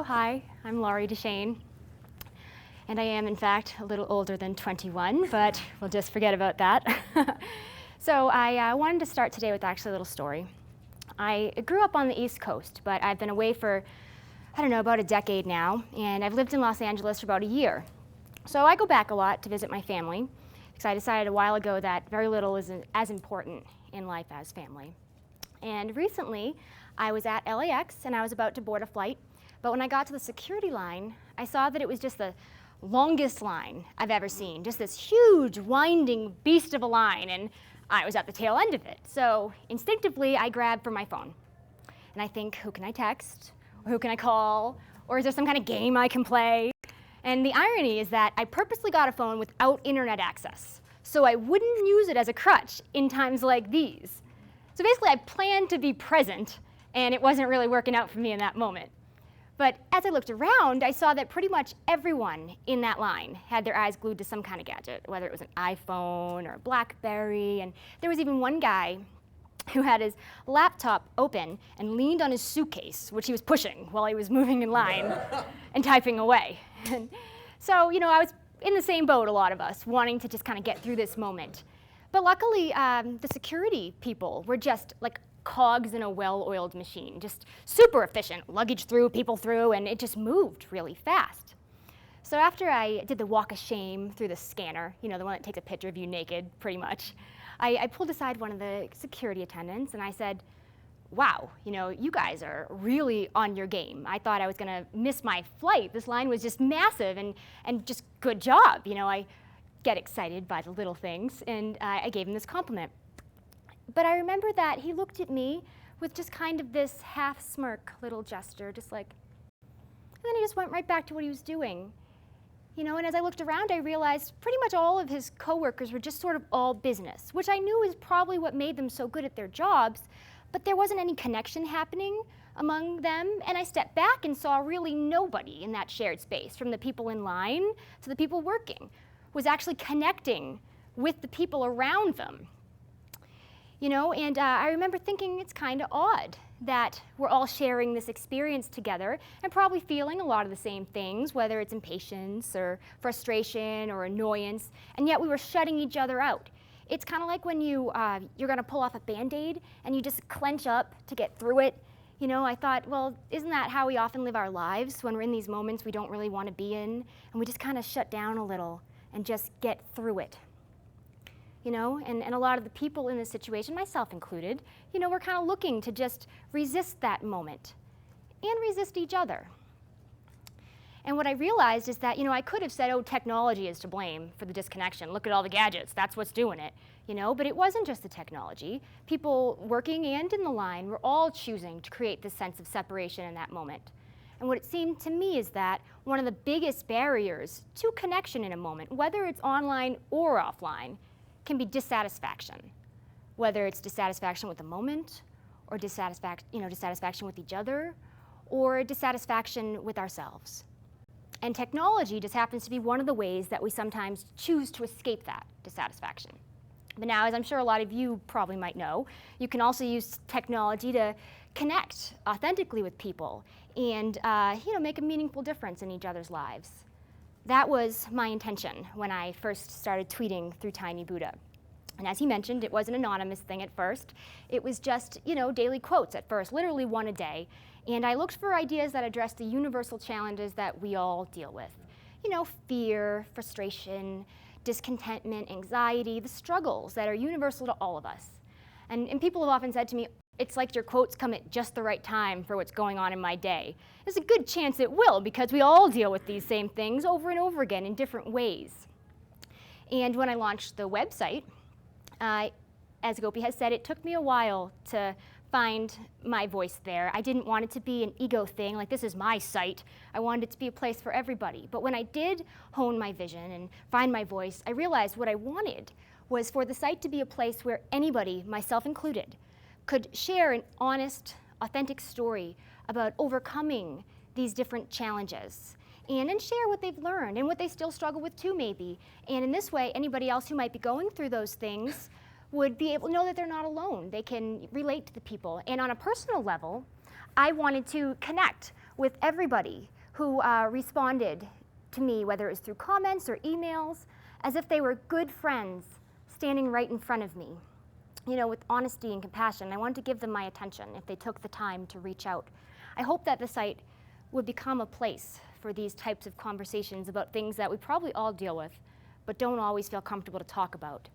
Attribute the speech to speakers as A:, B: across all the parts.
A: Hi, I'm Laurie Deschene, and I am, in fact, a little older than 21, but we'll just forget about that. So I wanted to start today with actually a little story. I grew up on the East Coast, but I've been away for, I don't know, about a decade now, and I've lived in Los Angeles for about a year. So I go back a lot to visit my family, because I decided a while ago that very little is as important in life as family. And recently, I was at LAX, and I was about to board a flight, but when I got to the security line, I saw that it was just the longest line I've ever seen, just this huge, winding beast of a line, and I was at the tail end of it. So instinctively, I grabbed for my phone. And I think, who can I text? Or who can I call? Or is there some kind of game I can play? And the irony is that I purposely got a phone without internet access, so I wouldn't use it as a crutch in times like these. So basically, I planned to be present, and it wasn't really working out for me in that moment. But as I looked around, I saw that pretty much everyone in that line had their eyes glued to some kind of gadget, whether it was an iPhone or a BlackBerry, and there was even one guy who had his laptop open and leaned on his suitcase, which he was pushing while he was moving in line and typing away. And so, you know, I was in the same boat, a lot of us, wanting to just kind of get through this moment. But luckily, the security people were just like cogs in a well-oiled machine, just super efficient, luggage through, people through, and it just moved really fast. So after I did the walk of shame through the scanner, you know, the one that takes a picture of you naked, pretty much, I pulled aside one of the security attendants and I said, wow, you know, you guys are really on your game. I thought I was gonna miss my flight. This line was just massive and just good job. You know, I get excited by the little things, and I gave him this compliment. But I remember that he looked at me with just kind of this half smirk little gesture, just like, and then he just went right back to what he was doing. You know, and as I looked around, I realized pretty much all of his coworkers were just sort of all business, which I knew is probably what made them so good at their jobs, but there wasn't any connection happening among them, and I stepped back and saw really nobody in that shared space, from the people in line to the people working, was actually connecting with the people around them. You know, and I remember thinking it's kind of odd that we're all sharing this experience together and probably feeling a lot of the same things, whether it's impatience or frustration or annoyance, and yet we were shutting each other out. It's kind of like when you're gonna pull off a Band-Aid and you just clench up to get through it. You know, I thought, well, isn't that how we often live our lives when we're in these moments we don't really want to be in, and we just kind of shut down a little and just get through it? You know, and a lot of the people in this situation, myself included, you know, we're kind of looking to just resist that moment and resist each other. And what I realized is that, you know, I could have said, oh, technology is to blame for the disconnection. Look at all the gadgets, that's what's doing it. You know, but it wasn't just the technology. People working and in the line were all choosing to create this sense of separation in that moment. And what it seemed to me is that one of the biggest barriers to connection in a moment, whether it's online or offline, can be dissatisfaction, whether it's dissatisfaction with the moment, or dissatisfaction with each other, or dissatisfaction with ourselves. And technology just happens to be one of the ways that we sometimes choose to escape that dissatisfaction. But now, as I'm sure a lot of you probably might know, you can also use technology to connect authentically with people and you know, make a meaningful difference in each other's lives. That was my intention when I first started tweeting through Tiny Buddha. And as he mentioned, it was an anonymous thing at first. It was just, you know, daily quotes at first, literally one a day. And I looked for ideas that addressed the universal challenges that we all deal with. You know, fear, frustration, discontentment, anxiety, the struggles that are universal to all of us. And people have often said to me, it's like your quotes come at just the right time for what's going on in my day. There's a good chance it will, because we all deal with these same things over and over again in different ways. And when I launched the website, as Gopi has said, it took me a while to find my voice there. I didn't want it to be an ego thing, like this is my site. I wanted it to be a place for everybody. But when I did hone my vision and find my voice, I realized what I wanted was for the site to be a place where anybody, myself included, could share an honest, authentic story about overcoming these different challenges and share what they've learned and what they still struggle with too, maybe. And in this way, anybody else who might be going through those things would be able to know that they're not alone. They can relate to the people. And on a personal level, I wanted to connect with everybody who responded to me, whether it was through comments or emails, as if they were good friends standing right in front of me, with honesty and compassion. I wanted to give them my attention if they took the time to reach out. I hope that the site would become a place for these types of conversations about things that we probably all deal with, but don't always feel comfortable to talk about.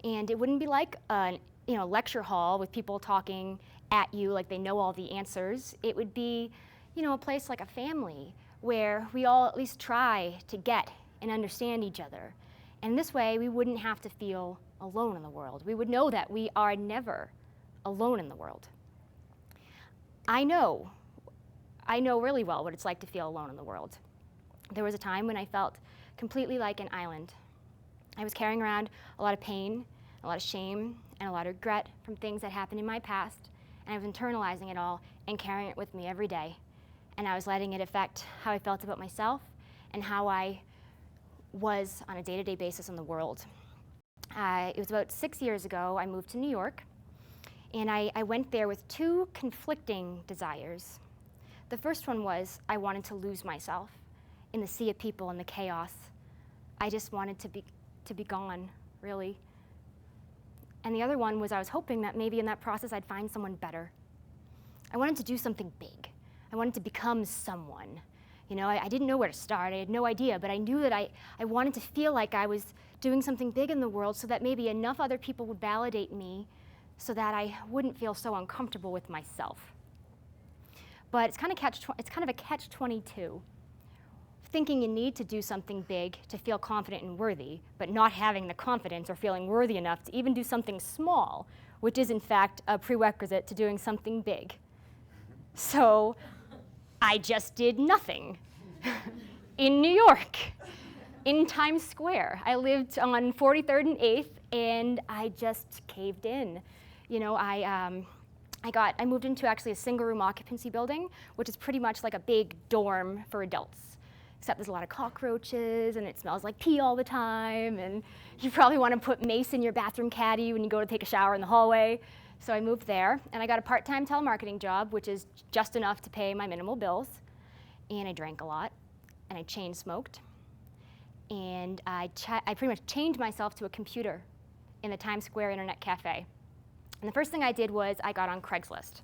A: And it wouldn't be like a lecture hall with people talking at you like they know all the answers. It would be a place like a family where we all at least try to get and understand each other. And this way, we wouldn't have to feel alone in the world. We would know that we are never alone in the world. I know really well what it's like to feel alone in the world. There was a time when I felt completely like an island. I was carrying around a lot of pain, a lot of shame, and a lot of regret from things that happened in my past, and I was internalizing it all and carrying it with me every day. And I was letting it affect how I felt about myself and how I was on a day-to-day basis in the world. It was about 6 years ago, I moved to New York, and I went there with two conflicting desires. The first one was I wanted to lose myself in the sea of people and the chaos. I just wanted to be gone, really. And the other one was I was hoping that maybe in that process I'd find someone better. I wanted to do something big. I wanted to become someone. I didn't know where to start. I had no idea, but I knew that I wanted to feel like I was doing something big in the world so that maybe enough other people would validate me so that I wouldn't feel so uncomfortable with myself. But it's kind of a catch-22. Thinking you need to do something big to feel confident and worthy, but not having the confidence or feeling worthy enough to even do something small, which is in fact a prerequisite to doing something big. So I just did nothing in New York, in Times Square. I lived on 43rd and 8th, and I just caved in. I moved into actually a single-room occupancy building, which is pretty much like a big dorm for adults, except there's a lot of cockroaches, and it smells like pee all the time, and you probably want to put mace in your bathroom caddy when you go to take a shower in the hallway. So I moved there, and I got a part-time telemarketing job, which is just enough to pay my minimal bills. And I drank a lot, and I chain smoked. And I pretty much chained myself to a computer in the Times Square Internet Cafe. And the first thing I did was I got on Craigslist,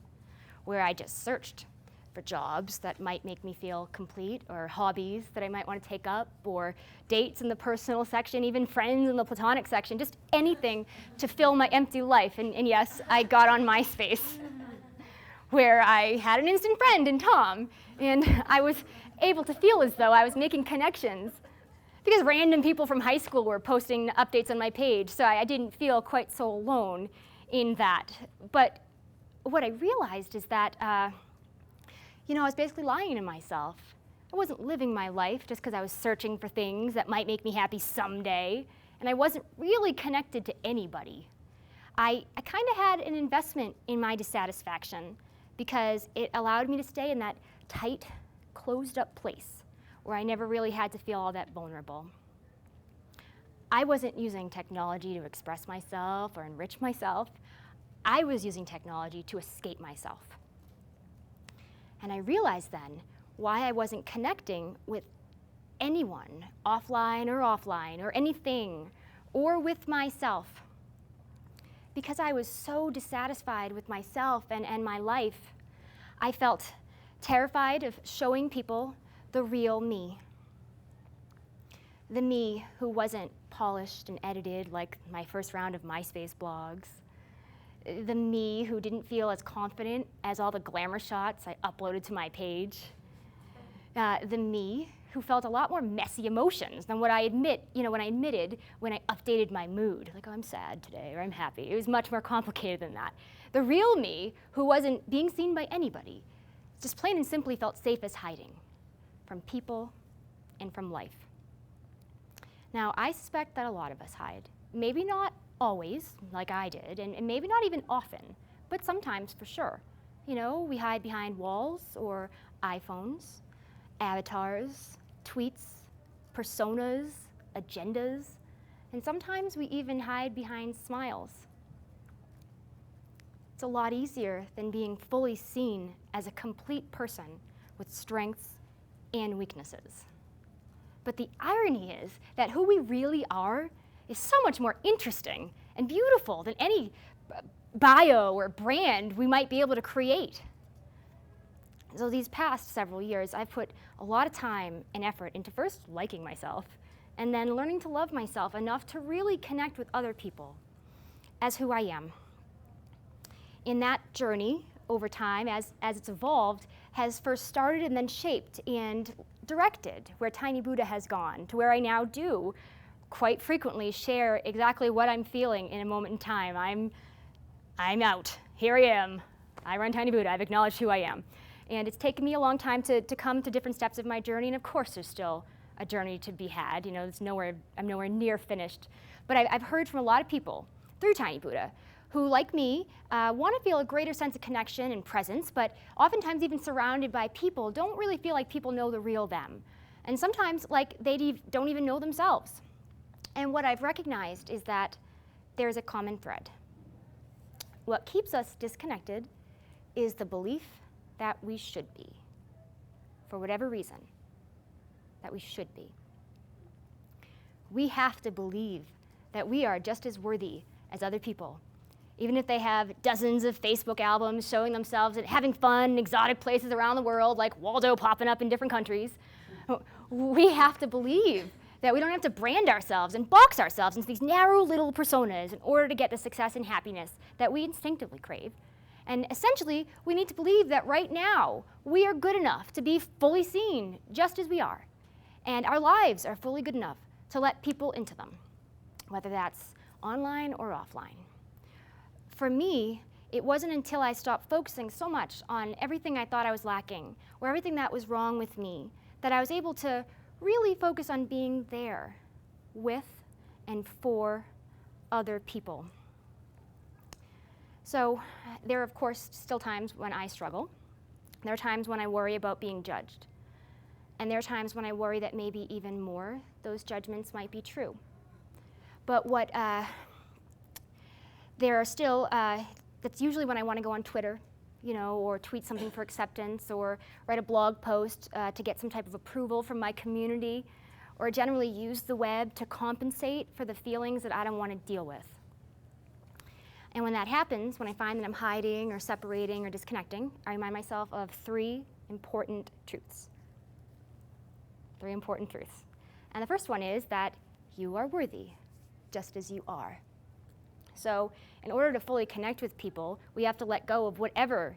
A: where I just searched for jobs that might make me feel complete, or hobbies that I might want to take up, or dates in the personal section, even friends in the platonic section, just anything to fill my empty life. And yes, I got on MySpace, where I had an instant friend in Tom, and I was able to feel as though I was making connections, because random people from high school were posting updates on my page, so I didn't feel quite so alone in that. But what I realized is that I was basically lying to myself. I wasn't living my life just because I was searching for things that might make me happy someday, and I wasn't really connected to anybody. I kind of had an investment in my dissatisfaction because it allowed me to stay in that tight, closed-up place where I never really had to feel all that vulnerable. I wasn't using technology to express myself or enrich myself. I was using technology to escape myself. And I realized then why I wasn't connecting with anyone, offline or anything, or with myself. Because I was so dissatisfied with myself and my life, I felt terrified of showing people the real me. The me who wasn't polished and edited like my first round of MySpace blogs. The me who didn't feel as confident as all the glamour shots I uploaded to my page. The me who felt a lot more messy emotions than what I admitted when I updated my mood. Like, oh, I'm sad today, or I'm happy. It was much more complicated than that. The real me who wasn't being seen by anybody, just plain and simply felt safe as hiding from people and from life. Now, I suspect that a lot of us hide. Maybe not always, like I did, and maybe not even often, but sometimes for sure. We hide behind walls or iPhones, avatars, tweets, personas, agendas, and sometimes we even hide behind smiles. It's a lot easier than being fully seen as a complete person with strengths and weaknesses. But the irony is that who we really are is so much more interesting and beautiful than any bio or brand we might be able to create. So these past several years, I've put a lot of time and effort into first liking myself and then learning to love myself enough to really connect with other people as who I am. In that journey, over time, as it's evolved, has first started and then shaped and directed where Tiny Buddha has gone, to where I now do quite frequently share exactly what I'm feeling in a moment in time. I'm out. Here I am. I run Tiny Buddha. I've acknowledged who I am. And it's taken me a long time to come to different steps of my journey, and of course there's still a journey to be had. You know, I'm nowhere near finished. But I've heard from a lot of people through Tiny Buddha who, like me, want to feel a greater sense of connection and presence, but oftentimes even surrounded by people, don't really feel like people know the real them. And sometimes like they don't even know themselves. And what I've recognized is that there's a common thread. What keeps us disconnected is the belief that we should be, for whatever reason, that we should be. We have to believe that we are just as worthy as other people, even if they have dozens of Facebook albums showing themselves at having fun in exotic places around the world, like Waldo popping up in different countries. We have to believe that we don't have to brand ourselves and box ourselves into these narrow little personas in order to get the success and happiness that we instinctively crave. And essentially, we need to believe that right now, we are good enough to be fully seen just as we are. And our lives are fully good enough to let people into them, whether that's online or offline. For me, it wasn't until I stopped focusing so much on everything I thought I was lacking, or everything that was wrong with me, that I was able to really focus on being there with and for other people. So there are, of course, still times when I struggle. There are times when I worry about being judged. And there are times when I worry that maybe even more those judgments might be true. But there are still, that's usually when I want to go on Twitter, you know, or tweet something for acceptance, or write a blog post to get some type of approval from my community, or generally use the web to compensate for the feelings that I don't want to deal with. And when that happens, when I find that I'm hiding or separating or disconnecting, I remind myself of three important truths. Three important truths. And the first one is that you are worthy, just as you are. So in order to fully connect with people, we have to let go of whatever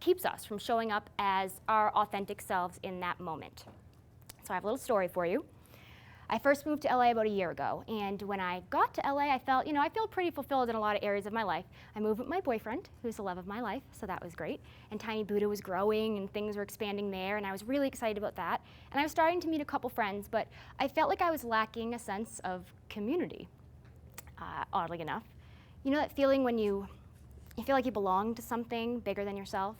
A: keeps us from showing up as our authentic selves in that moment. So I have a little story for you. I first moved to LA about a year ago, and when I got to LA, I feel pretty fulfilled in a lot of areas of my life. I moved with my boyfriend, who's the love of my life, so that was great. And Tiny Buddha was growing, and things were expanding there, and I was really excited about that. And I was starting to meet a couple friends, but I felt like I was lacking a sense of community, oddly enough. You know that feeling when you feel like you belong to something bigger than yourself?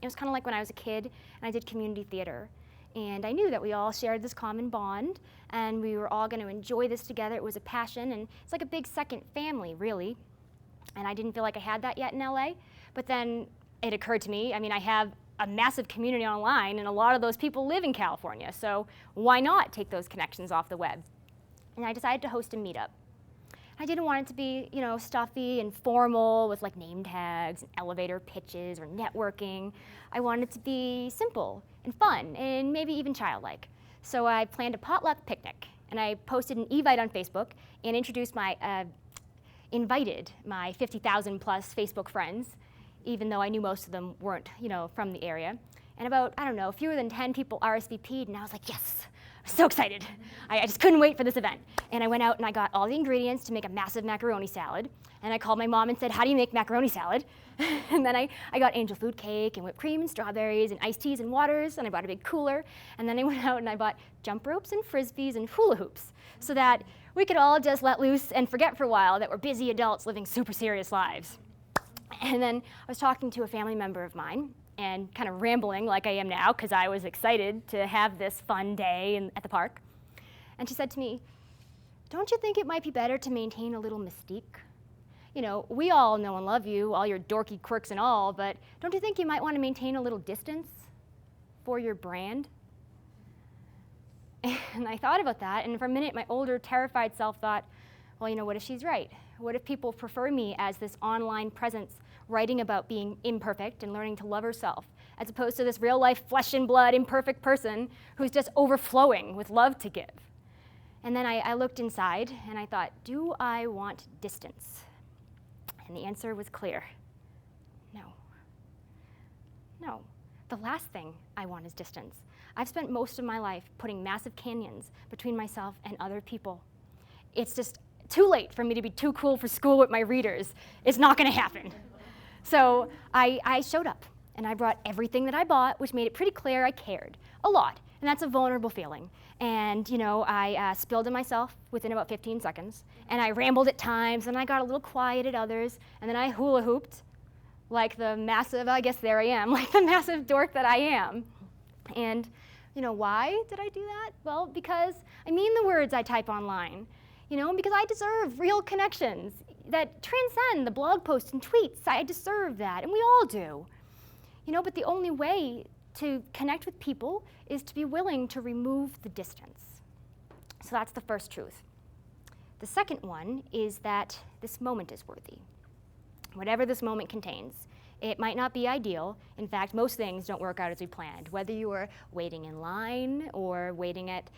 A: It was kind of like when I was a kid and I did community theater. And I knew that we all shared this common bond and we were all going to enjoy this together. It was a passion, and it's like a big second family, really. And I didn't feel like I had that yet in LA. But then it occurred to me, I have a massive community online, and a lot of those people live in California. So why not take those connections off the web? And I decided to host a meetup. I didn't want it to be, stuffy and formal with like name tags and elevator pitches or networking. I wanted it to be simple and fun and maybe even childlike. So I planned a potluck picnic, and I posted an evite on Facebook and introduced invited my 50,000 plus Facebook friends, even though I knew most of them weren't, from the area. And about, fewer than 10 people RSVP'd, and I was like, yes. So excited. I just couldn't wait for this event. And I went out and I got all the ingredients to make a massive macaroni salad. And I called my mom and said, how do you make macaroni salad? And then I got angel food cake and whipped cream and strawberries and iced teas and waters, and I bought a big cooler. And then I went out and I bought jump ropes and frisbees and hula hoops so that we could all just let loose and forget for a while that we're busy adults living super serious lives. And then I was talking to a family member of mine, and kind of rambling like I am now because I was excited to have this fun day at the park. And she said to me, don't you think it might be better to maintain a little mystique? We all know and love you, all your dorky quirks and all, but don't you think you might want to maintain a little distance for your brand? And I thought about that, and for a minute, my older, terrified self thought, well, what if she's right? What if people prefer me as this online presence writing about being imperfect and learning to love herself, as opposed to this real-life, flesh and blood, imperfect person who's just overflowing with love to give? And then I looked inside, and I thought, do I want distance? And the answer was clear. No. No. The last thing I want is distance. I've spent most of my life putting massive canyons between myself and other people. It's just too late for me to be too cool for school with my readers. It's not going to happen. So I showed up, and I brought everything that I bought, which made it pretty clear I cared a lot. And that's a vulnerable feeling. And I spilled on myself within about 15 seconds, and I rambled at times, and I got a little quiet at others, and then I hula hooped like the massive, I guess there I am, like the massive dork that I am. And why did I do that? Well, because I mean the words I type online, because I deserve real connections that transcend the blog posts and tweets. I deserve that, and we all do. But the only way to connect with people is to be willing to remove the distance. So that's the first truth. The second one is that this moment is worthy. Whatever this moment contains. It might not be ideal. In fact, most things don't work out as we planned. Whether you are waiting in line or waiting at,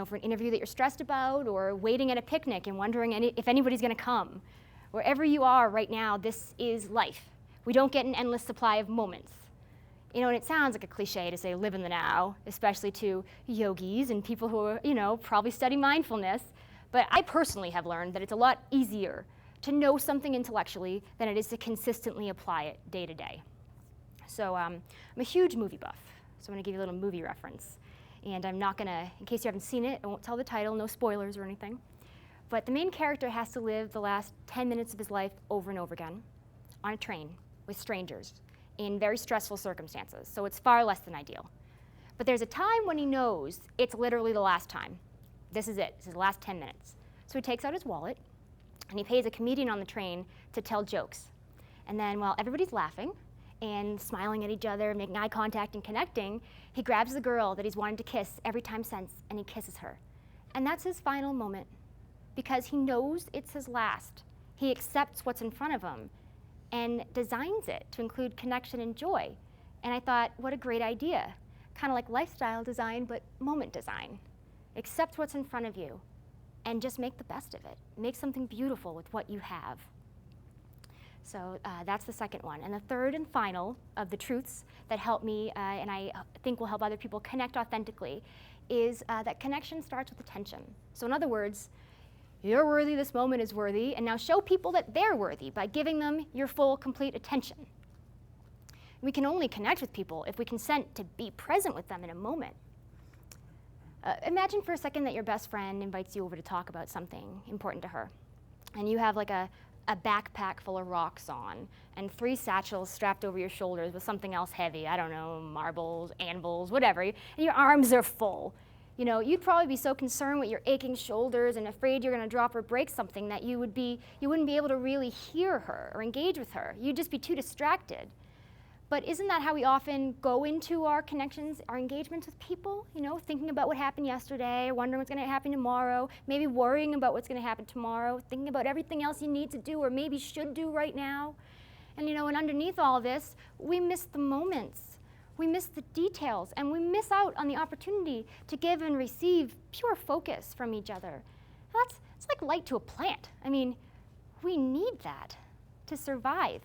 A: for an interview that you're stressed about, or waiting at a picnic and wondering if anybody's going to come. Wherever you are right now, this is life. We don't get an endless supply of moments. And it sounds like a cliche to say live in the now, especially to yogis and people who are, probably study mindfulness. But I personally have learned that it's a lot easier to know something intellectually than it is to consistently apply it day to day. So I'm a huge movie buff, so I'm going to give you a little movie reference. And I'm not going to, in case you haven't seen it, I won't tell the title, no spoilers or anything. But the main character has to live the last 10 minutes of his life over and over again on a train with strangers in very stressful circumstances, so it's far less than ideal. But there's a time when he knows it's literally the last time. This is it. This is the last 10 minutes. So he takes out his wallet, and he pays a comedian on the train to tell jokes. And then while everybody's laughing and smiling at each other, making eye contact and connecting, he grabs the girl that he's wanted to kiss every time since, and he kisses her. And that's his final moment, because he knows it's his last. He accepts what's in front of him and designs it to include connection and joy. And I thought, what a great idea. Kind of like lifestyle design, but moment design. Accept what's in front of you and just make the best of it. Make something beautiful with what you have. So that's the second one. And the third and final of the truths that help me, and I think will help other people connect authentically, is that connection starts with attention. So in other words, you're worthy, this moment is worthy, and now show people that they're worthy by giving them your full, complete attention. We can only connect with people if we consent to be present with them in a moment. Imagine for a second that your best friend invites you over to talk about something important to her. And you have like a backpack full of rocks on and 3 satchels strapped over your shoulders with something else heavy, I don't know, marbles, anvils, whatever, and your arms are full. You'd probably be so concerned with your aching shoulders and afraid you're gonna drop or break something that you wouldn't be able to really hear her or engage with her. You'd just be too distracted. But isn't that how we often go into our connections, our engagements with people? Thinking about what happened yesterday, or wondering what's going to happen tomorrow, maybe worrying about what's going to happen tomorrow, thinking about everything else you need to do or maybe should do right now. And and underneath all this, we miss the moments. We miss the details, and we miss out on the opportunity to give and receive pure focus from each other. It's like light to a plant. We need that to survive.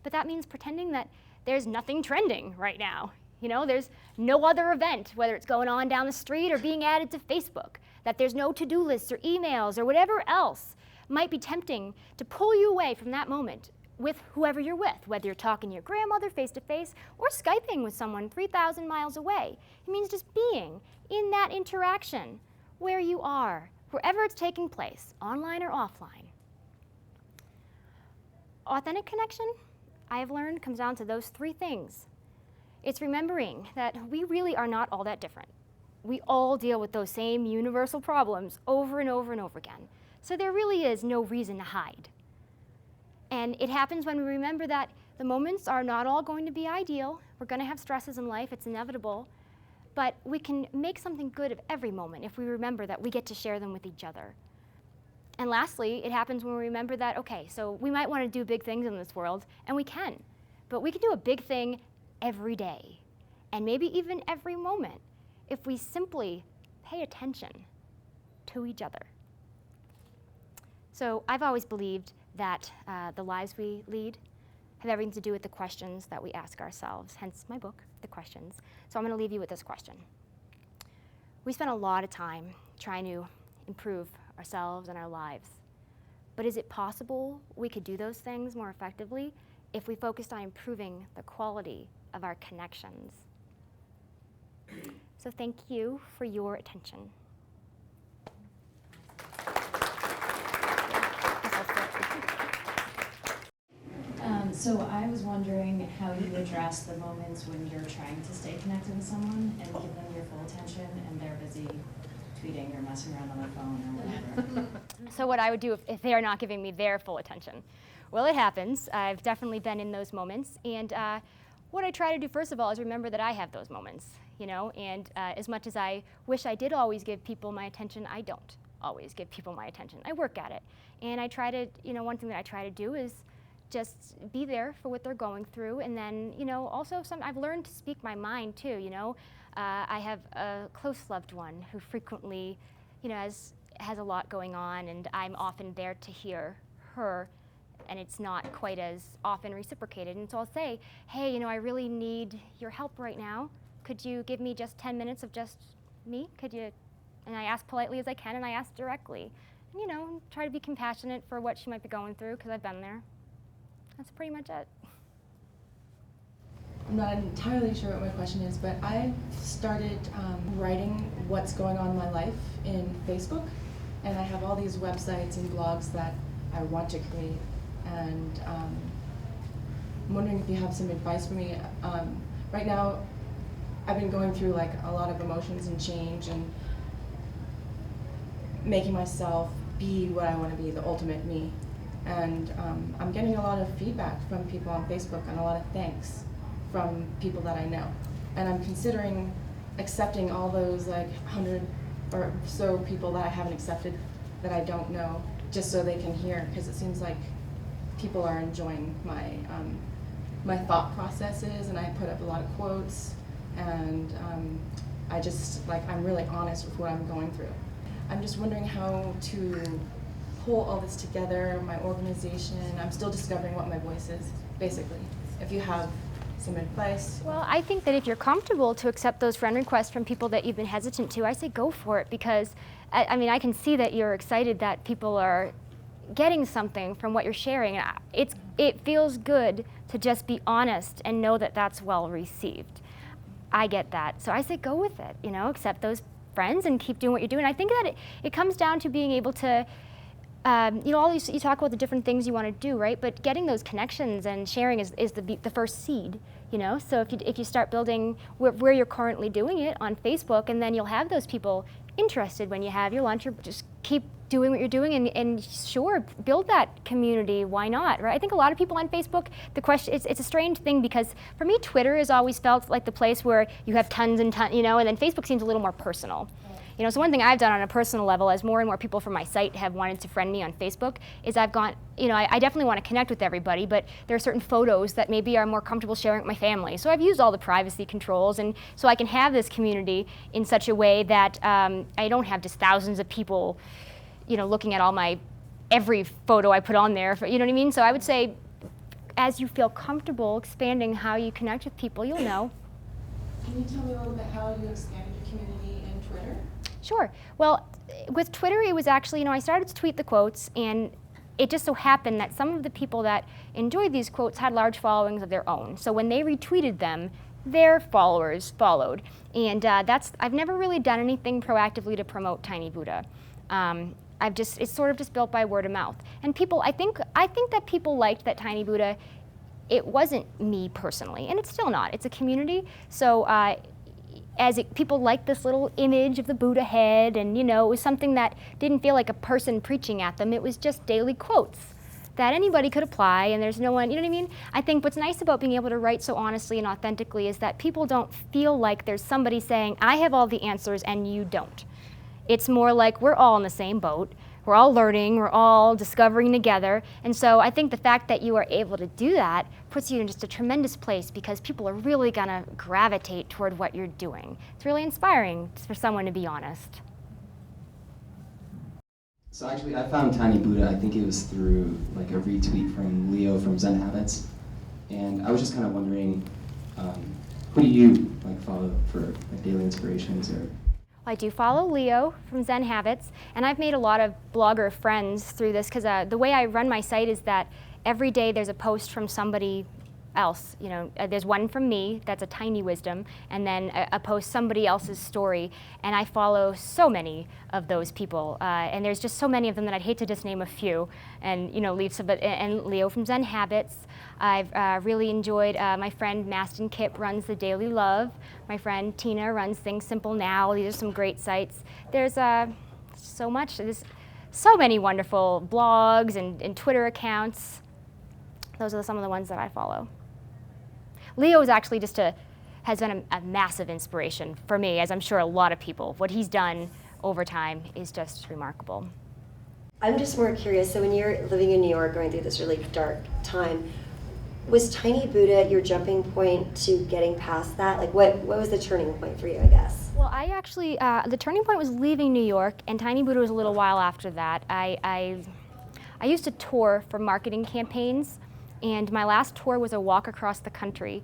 A: But that means pretending that there's nothing trending right now. There's no other event, whether it's going on down the street or being added to Facebook, that there's no to-do lists or emails or whatever else might be tempting to pull you away from that moment with whoever you're with, whether you're talking to your grandmother face-to-face or Skyping with someone 3,000 miles away. It means just being in that interaction where you are, wherever it's taking place, online or offline. Authentic connection, I have learned, comes down to those 3 things. It's remembering that we really are not all that different. We all deal with those same universal problems over and over and over again. So there really is no reason to hide. And it happens when we remember that the moments are not all going to be ideal. We're going to have stresses in life, it's inevitable. but we can make something good of every moment if we remember that we get to share them with each other. And lastly, it happens when we remember that, okay, so we might want to do big things in this world, and we can, but we can do a big thing every day, and maybe even every moment, if we simply pay attention to each other. So I've always believed that the lives we lead have everything to do with the questions that we ask ourselves, hence my book, The Questions. So I'm going to leave you with this question. We spend a lot of time trying to improve ourselves and our lives, but is it possible we could do those things more effectively if we focused on improving the quality of our connections? So thank you for your attention.
B: So I was wondering how you address the moments when you're trying to stay connected with someone and give them your full attention and they're busy tweeting or messing around on their phone or whatever.
A: So what I would do if they are not giving me their full attention? Well, it happens. I've definitely been in those moments. And what I try to do, first of all, is remember that I have those moments, you know, and as much as I wish I did always give people my attention, I don't always give people my attention. I work at it. And I try to, you know, one thing that I try to do is just be there for what they're going through, and then, you know, also I've learned to speak my mind too, you know. I have a close loved one who frequently, you know, has a lot going on, and I'm often there to hear her, and it's not quite as often reciprocated. And so I'll say, hey, you know, I really need your help right now. Could you give me just 10 minutes of just me? Could you? And I ask politely as I can, and I ask directly. And, you know, try to be compassionate for what she might be going through, because I've been there. That's pretty much it.
C: I'm not entirely sure what my question is, but I started writing what's going on in my life in Facebook, and I have all these websites and blogs that I want to create, and I'm wondering if you have some advice for me. Right now, I've been going through like a lot of emotions and change and making myself be what I want to be, the ultimate me. And I'm getting a lot of feedback from people on Facebook and a lot of thanks from people that I know. And I'm considering accepting all those like 100 or so people that I haven't accepted that I don't know, just so they can hear, because it seems like people are enjoying my my thought processes, and I put up a lot of quotes, and I just, like, I'm really honest with what I'm going through. I'm just wondering how to pull all this together, my organization. I'm still discovering what my voice is, basically. If you have some advice.
A: Well, I think that if you're comfortable to accept those friend requests from people that you've been hesitant to, I say go for it, because I mean, I can see that you're excited that people are getting something from what you're sharing. It feels good to just be honest and know that that's well received. I get that. So I say go with it, you know, accept those friends and keep doing what you're doing. I think that it comes down to being able to you know, you talk about the different things you want to do, right? But getting those connections and sharing is the first seed, you know? So if you start building where you're currently doing it on Facebook, and then you'll have those people interested when you have your lunch, or just keep doing what you're doing, and sure, build that community, why not, right? I think a lot of people on Facebook, the question, it's a strange thing, because for me, Twitter has always felt like the place where you have tons and tons, you know, and then Facebook seems a little more personal. You know, so one thing I've done on a personal level, as more and more people from my site have wanted to friend me on Facebook, is I've gone, you know, I definitely want to connect with everybody, but there are certain photos that maybe are more comfortable sharing with my family. So I've used all the privacy controls, and so I can have this community in such a way that I don't have just thousands of people, you know, looking at every photo I put on there, you know what I mean? So I would say, as you feel comfortable expanding how you connect with people, you'll know.
C: Can you tell me a little bit how you expanded your community in Twitter?
A: Sure. Well, with Twitter, it was actually, you know, I started to tweet the quotes, and it just so happened that some of the people that enjoyed these quotes had large followings of their own. So when they retweeted them, their followers followed. And I've never really done anything proactively to promote Tiny Buddha. It's sort of just built by word of mouth. And people, I think that people liked that Tiny Buddha, it wasn't me personally, and it's still not. It's a community. So people liked this little image of the Buddha head, and, you know, it was something that didn't feel like a person preaching at them. It was just daily quotes that anybody could apply, and there's no one, you know what I mean? I think what's nice about being able to write so honestly and authentically is that people don't feel like there's somebody saying, I have all the answers and you don't. It's more like we're all in the same boat. We're all learning, we're all discovering together. And so I think the fact that you are able to do that puts you in just a tremendous place because people are really gonna gravitate toward what you're doing. It's really inspiring for someone to be honest.
D: So actually I found Tiny Buddha, I think it was through like a retweet from Leo from Zen Habits. And I was just kind of wondering, who do you like follow for like daily inspirations or?
A: I do follow Leo from Zen Habits, and I've made a lot of blogger friends through this because the way I run my site is that every day there's a post from somebody else. You know, there's one from me, that's a tiny wisdom, and then a post somebody else's story, and I follow so many of those people, and there's just so many of them that I'd hate to just name a few, and you know, leave some, and Leo from Zen Habits. I've really enjoyed, my friend Maston Kip runs The Daily Love. My friend Tina runs Things Simple Now. These are some great sites. There's so much, there's so many wonderful blogs and Twitter accounts. Those are some of the ones that I follow. Leo is actually has been a massive inspiration for me, as I'm sure a lot of people. What he's done over time is just remarkable.
E: I'm just more curious, so when you're living in New York, going through this really dark time, was Tiny Buddha your jumping point to getting past that? Like what was the turning point for you, I guess?
A: Well, I actually, the turning point was leaving New York, and Tiny Buddha was a little while after that. I used to tour for marketing campaigns, and my last tour was a walk across the country.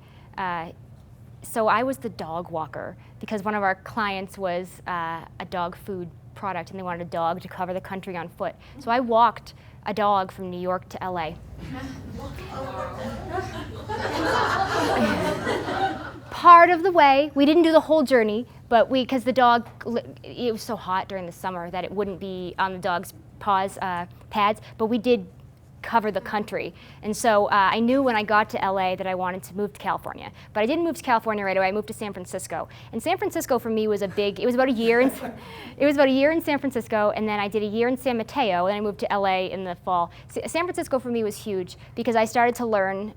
A: So I was the dog walker because one of our clients was a dog food product and they wanted a dog to cover the country on foot. So I walked a dog from New York to LA. Part of the way, we didn't do the whole journey, but because the dog, it was so hot during the summer that it wouldn't be on the dog's pads, but we did cover the country. And so I knew when I got to LA that I wanted to move to California. But I didn't move to California right away, I moved to San Francisco. And San Francisco for me was it was about a year in San Francisco, and then I did a year in San Mateo, and then I moved to LA in the fall. San Francisco for me was huge because I started to learn,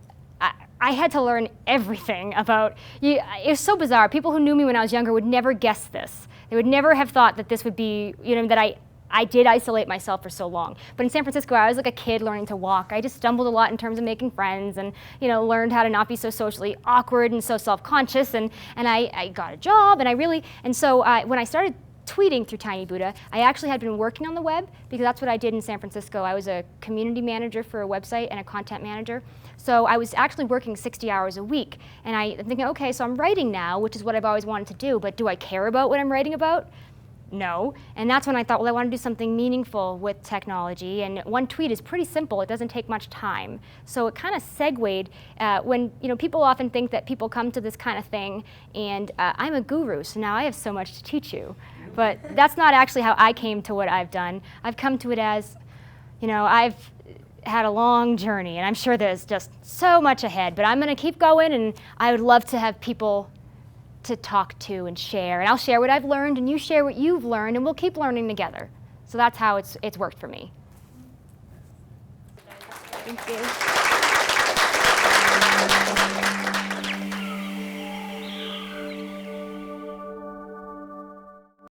A: I had to learn everything about, it was so bizarre. People who knew me when I was younger would never guess this. They would never have thought that this would be, you know, that I did isolate myself for so long. But in San Francisco, I was like a kid learning to walk. I just stumbled a lot in terms of making friends and, you know, learned how to not be so socially awkward and so self-conscious. And I got a job, and so when I started tweeting through Tiny Buddha, I actually had been working on the web because that's what I did in San Francisco. I was a community manager for a website and a content manager. So I was actually working 60 hours a week. And I'm thinking, okay, so I'm writing now, which is what I've always wanted to do, but do I care about what I'm writing about? No. And that's when I thought, well, I want to do something meaningful with technology. And one tweet is pretty simple. It doesn't take much time. So it kind of segued when, you know, people often think that people come to this kind of thing and I'm a guru, so now I have so much to teach you. But that's not actually how I came to what I've done. I've come to it as, you know, I've had a long journey and I'm sure there's just so much ahead, but I'm going to keep going, and I would love to have people to talk to and share, and I'll share what I've learned and you share what you've learned, and we'll keep learning together. So that's how it's worked for me. Thank you.